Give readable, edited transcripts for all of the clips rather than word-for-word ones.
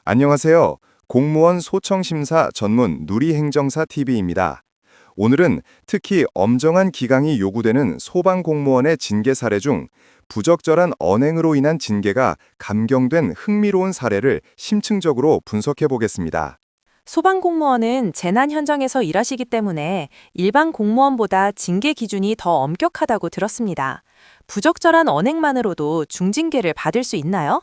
안녕하세요. 공무원 소청심사 전문 누리행정사 TV입니다. 오늘은 특히 엄정한 기강이 요구되는 소방공무원의 징계 사례 중 부적절한 언행으로 인한 징계가 감경된 흥미로운 사례를 심층적으로 분석해 보겠습니다. 소방공무원은 재난 현장에서 일하시기 때문에 일반 공무원보다 징계 기준이 더 엄격하다고 들었습니다. 부적절한 언행만으로도 중징계를 받을 수 있나요?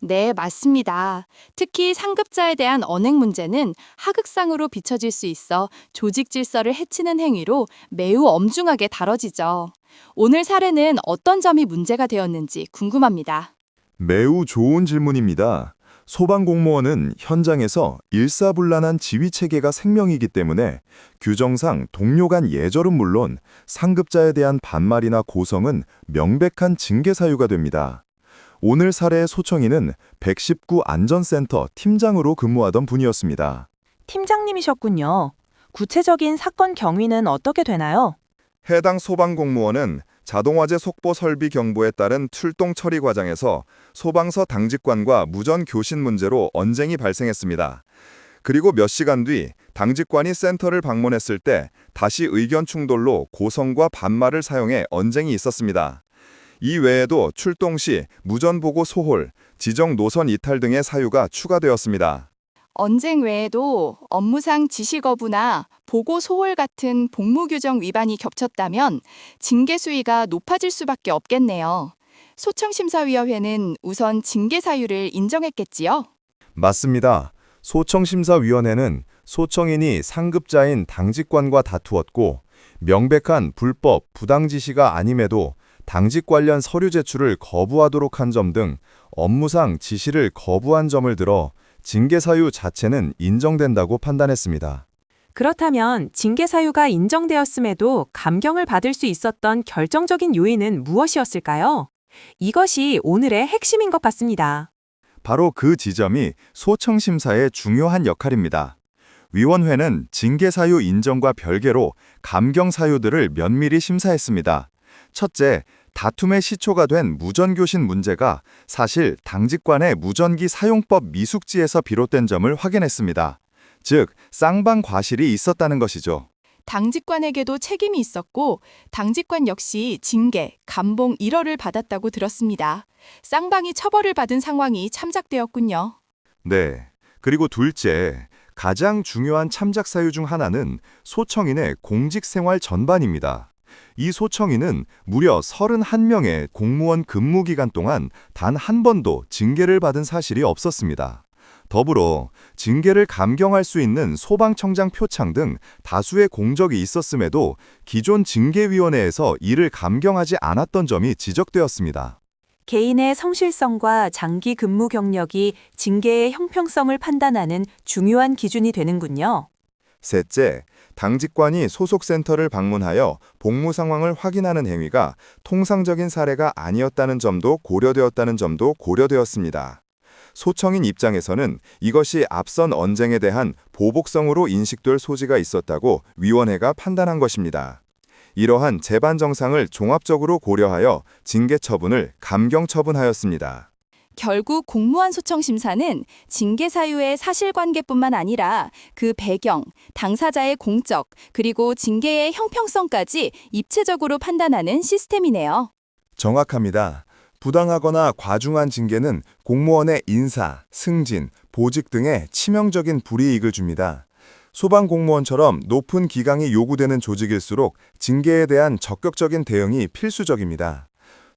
네, 맞습니다. 특히 상급자에 대한 언행 문제는 하극상으로 비춰질 수 있어 조직 질서를 해치는 행위로 매우 엄중하게 다뤄지죠. 오늘 사례는 어떤 점이 문제가 되었는지 궁금합니다. 매우 좋은 질문입니다. 소방공무원은 현장에서 일사불란한 지휘체계가 생명이기 때문에 규정상 동료 간 예절은 물론 상급자에 대한 반말이나 고성은 명백한 징계 사유가 됩니다. 오늘 사례의 소청인은 119 안전센터 팀장으로 근무하던 분이었습니다. 팀장님이셨군요. 구체적인 사건 경위는 어떻게 되나요? 해당 소방공무원은 자동화재 속보 설비 경보에 따른 출동 처리 과정에서 소방서 당직관과 무전 교신 문제로 언쟁이 발생했습니다. 그리고 몇 시간 뒤 당직관이 센터를 방문했을 때 다시 의견 충돌로 고성과 반말을 사용해 언쟁이 있었습니다. 이 외에도 출동 시 무전 보고 소홀, 지정 노선 이탈 등의 사유가 추가되었습니다. 언쟁 외에도 업무상 지시 거부나 보고 소홀 같은 복무 규정 위반이 겹쳤다면 징계 수위가 높아질 수밖에 없겠네요. 소청심사위원회는 우선 징계 사유를 인정했겠지요? 맞습니다. 소청심사위원회는 소청인이 상급자인 당직관과 다투었고 명백한 불법, 부당 지시가 아님에도 당직 관련 서류 제출을 거부하도록 한 점 등 업무상 지시를 거부한 점을 들어 징계 사유 자체는 인정된다고 판단했습니다. 그렇다면 징계 사유가 인정되었음에도 감경을 받을 수 있었던 결정적인 요인은 무엇이었을까요? 이것이 오늘의 핵심인 것 같습니다. 바로 그 지점이 소청심사의 중요한 역할입니다. 위원회는 징계 사유 인정과 별개로 감경 사유들을 면밀히 심사했습니다. 첫째, 다툼의 시초가 된 무전교신 문제가 사실 당직관의 무전기 사용법 미숙지에서 비롯된 점을 확인했습니다. 즉, 쌍방 과실이 있었다는 것이죠. 당직관에게도 책임이 있었고 당직관 역시 징계, 감봉 1월을 받았다고 들었습니다. 쌍방이 처벌을 받은 상황이 참작되었군요. 네. 그리고 둘째, 가장 중요한 참작 사유 중 하나는 소청인의 공직생활 전반입니다. 이 소청인은 무려 31명의 공무원 근무 기간 동안 단 한 번도 징계를 받은 사실이 없었습니다. 더불어 징계를 감경할 수 있는 소방청장 표창 등 다수의 공적이 있었음에도 기존 징계위원회에서 이를 감경하지 않았던 점이 지적되었습니다. 개인의 성실성과 장기 근무 경력이 징계의 형평성을 판단하는 중요한 기준이 되는군요. 셋째, 당직관이 소속 센터를 방문하여 복무 상황을 확인하는 행위가 통상적인 사례가 아니었다는 점도 고려되었습니다. 소청인 입장에서는 이것이 앞선 언쟁에 대한 보복성으로 인식될 소지가 있었다고 위원회가 판단한 것입니다. 이러한 재반 정상을 종합적으로 고려하여 징계 처분을 감경 처분하였습니다. 결국 공무원 소청심사는 징계 사유의 사실관계뿐만 아니라 그 배경, 당사자의 공적, 그리고 징계의 형평성까지 입체적으로 판단하는 시스템이네요. 정확합니다. 부당하거나 과중한 징계는 공무원의 인사, 승진, 보직 등에 치명적인 불이익을 줍니다. 소방공무원처럼 높은 기강이 요구되는 조직일수록 징계에 대한 적극적인 대응이 필수적입니다.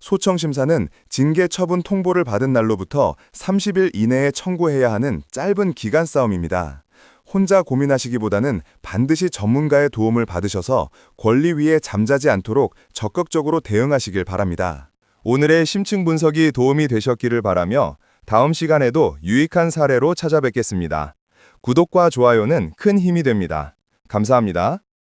소청심사는 징계 처분 통보를 받은 날로부터 30일 이내에 청구해야 하는 짧은 기간 싸움입니다. 혼자 고민하시기보다는 반드시 전문가의 도움을 받으셔서 권리 위에 잠자지 않도록 적극적으로 대응하시길 바랍니다. 오늘의 심층 분석이 도움이 되셨기를 바라며 다음 시간에도 유익한 사례로 찾아뵙겠습니다. 구독과 좋아요는 큰 힘이 됩니다. 감사합니다.